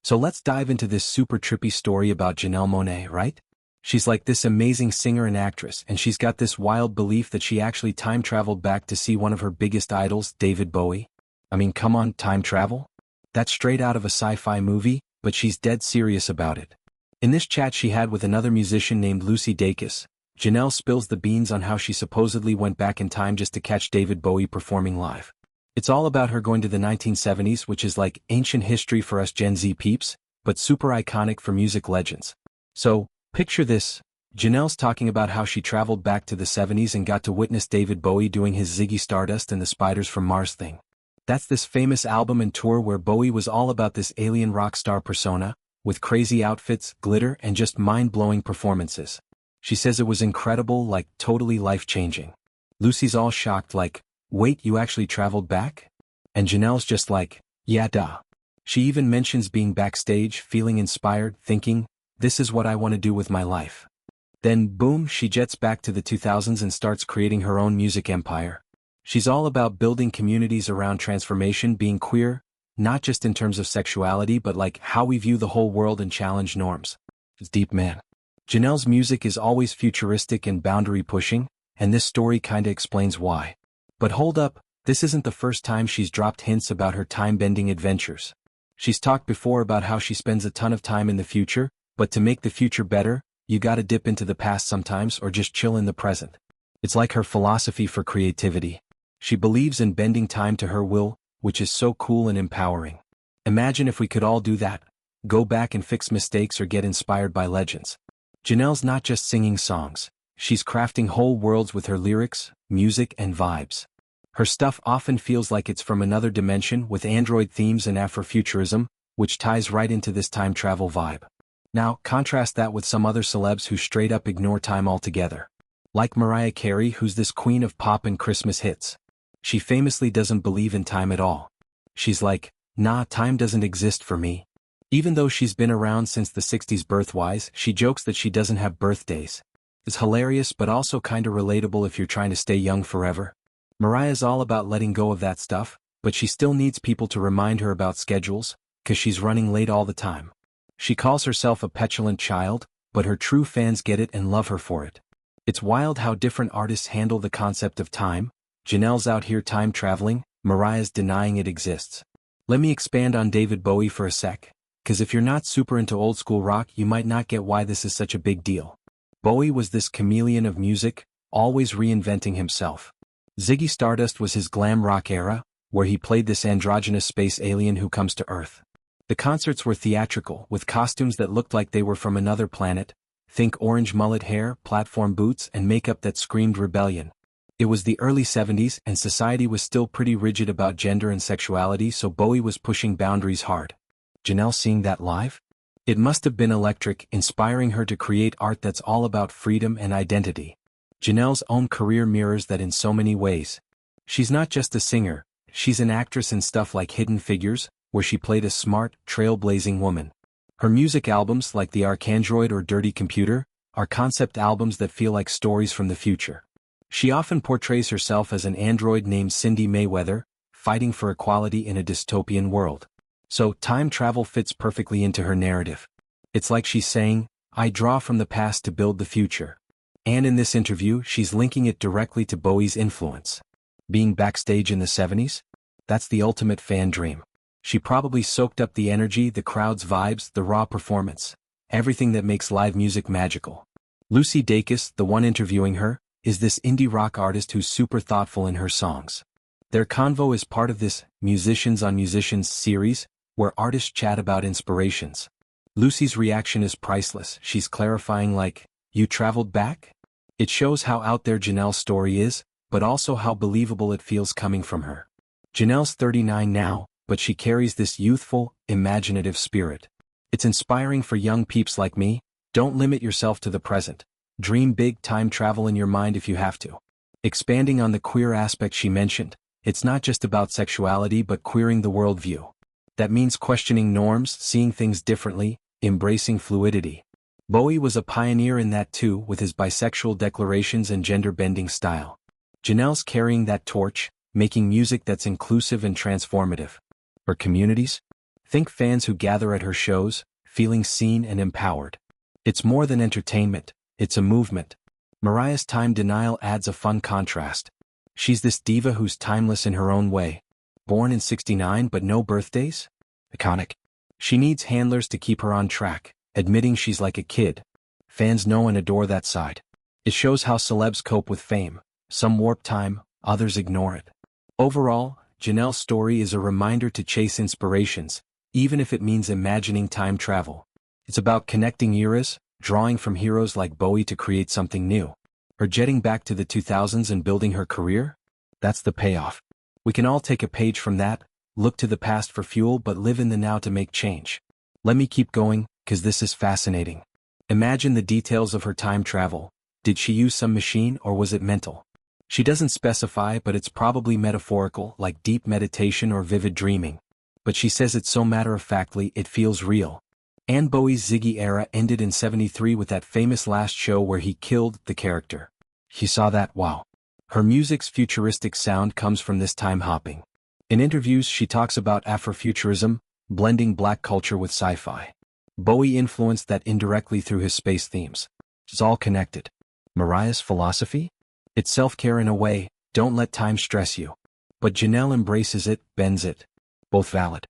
So let's dive into this super trippy story about Janelle Monáe, right? She's like this amazing singer and actress, and she's got this wild belief that she actually time traveled back to see one of her biggest idols, David Bowie. I mean, come on, time travel? That's straight out of a sci-fi movie, but she's dead serious about it. In this chat she had with another musician named Lucy Dacus, Janelle spills the beans on how she supposedly went back in time just to catch David Bowie performing live. It's all about her going to the 1970s, which is like ancient history for us Gen Z peeps, but super iconic for music legends. So, picture this. Janelle's talking about how she traveled back to the 70s and got to witness David Bowie doing his Ziggy Stardust and the Spiders from Mars thing. That's this famous album and tour where Bowie was all about this alien rock star persona, with crazy outfits, glitter, and just mind-blowing performances. She says it was incredible, like totally life-changing. Lucy's all shocked like, wait, you actually traveled back? And Janelle's just like, yeah duh. She even mentions being backstage, feeling inspired, thinking, this is what I want to do with my life. Then boom, she jets back to the 2000s and starts creating her own music empire. She's all about building communities around transformation, being queer, not just in terms of sexuality but like how we view the whole world and challenge norms. It's deep, man. Janelle's music is always futuristic and boundary-pushing, and this story kinda explains why. But hold up, this isn't the first time she's dropped hints about her time-bending adventures. She's talked before about how she spends a ton of time in the future, but to make the future better, you gotta dip into the past sometimes or just chill in the present. It's like her philosophy for creativity. She believes in bending time to her will, which is so cool and empowering. Imagine if we could all do that. Go back and fix mistakes or get inspired by legends. Janelle's not just singing songs. She's crafting whole worlds with her lyrics, music, and vibes. Her stuff often feels like it's from another dimension with android themes and Afrofuturism, which ties right into this time travel vibe. Now, contrast that with some other celebs who straight up ignore time altogether. Like Mariah Carey, who's this queen of pop and Christmas hits. She famously doesn't believe in time at all. She's like, nah, time doesn't exist for me. Even though she's been around since the 60s birth-wise, she jokes that she doesn't have birthdays. It's hilarious but also kinda relatable if you're trying to stay young forever. Mariah's all about letting go of that stuff, but she still needs people to remind her about schedules, 'cause she's running late all the time. She calls herself a petulant child, but her true fans get it and love her for it. It's wild how different artists handle the concept of time. Janelle's out here time traveling, Mariah's denying it exists. Let me expand on David Bowie for a sec, 'cause if you're not super into old school rock you might not get why this is such a big deal. Bowie was this chameleon of music, always reinventing himself. Ziggy Stardust was his glam rock era, where he played this androgynous space alien who comes to Earth. The concerts were theatrical, with costumes that looked like they were from another planet. Think orange mullet hair, platform boots, and makeup that screamed rebellion. It was the early 70s and society was still pretty rigid about gender and sexuality, so Bowie was pushing boundaries hard. Janelle seeing that live? It must have been electric, inspiring her to create art that's all about freedom and identity. Janelle's own career mirrors that in so many ways. She's not just a singer, she's an actress in stuff like Hidden Figures, where she played a smart, trailblazing woman. Her music albums like The Arcandroid or Dirty Computer are concept albums that feel like stories from the future. She often portrays herself as an android named Cindy Mayweather, fighting for equality in a dystopian world. So time travel fits perfectly into her narrative. It's like she's saying, I draw from the past to build the future. And in this interview she's linking it directly to Bowie's influence. Being backstage in the 70s? That's the ultimate fan dream. She probably soaked up the energy, the crowd's vibes, the raw performance. Everything that makes live music magical. Lucy Dacus, the one interviewing her, is this indie rock artist who's super thoughtful in her songs. Their convo is part of this Musicians on Musicians series, where artists chat about inspirations. Lucy's reaction is priceless. She's clarifying like, you traveled back? It shows how out there Janelle's story is, but also how believable it feels coming from her. Janelle's 39 now, but she carries this youthful, imaginative spirit. It's inspiring for young peeps like me. Don't limit yourself to the present. Dream big, time travel in your mind if you have to. Expanding on the queer aspect she mentioned, it's not just about sexuality but queering the worldview. That means questioning norms, seeing things differently, embracing fluidity. Bowie was a pioneer in that too, with his bisexual declarations and gender-bending style. Janelle's carrying that torch, making music that's inclusive and transformative. For communities? Think fans who gather at her shows, feeling seen and empowered. It's more than entertainment, it's a movement. Mariah's time denial adds a fun contrast. She's this diva who's timeless in her own way. Born in '69 but no birthdays? Iconic. She needs handlers to keep her on track, admitting she's like a kid. Fans know and adore that side. It shows how celebs cope with fame. Some warp time, others ignore it. Overall, Janelle's story is a reminder to chase inspirations, even if it means imagining time travel. It's about connecting eras, drawing from heroes like Bowie to create something new. Her jetting back to the 2000s and building her career? That's the payoff. We can all take a page from that, look to the past for fuel but live in the now to make change. Let me keep going, 'cause this is fascinating. Imagine the details of her time travel. Did she use some machine or was it mental? She doesn't specify, but it's probably metaphorical, like deep meditation or vivid dreaming. But she says it so matter-of-factly it feels real. And Bowie's Ziggy era ended in '73 with that famous last show where he killed the character. She saw that, wow. Her music's futuristic sound comes from this time hopping. In interviews she talks about Afrofuturism, blending black culture with sci-fi. Bowie influenced that indirectly through his space themes. It's all connected. Mariah's philosophy? It's self-care in a way, don't let time stress you. But Janelle embraces it, bends it. Both valid.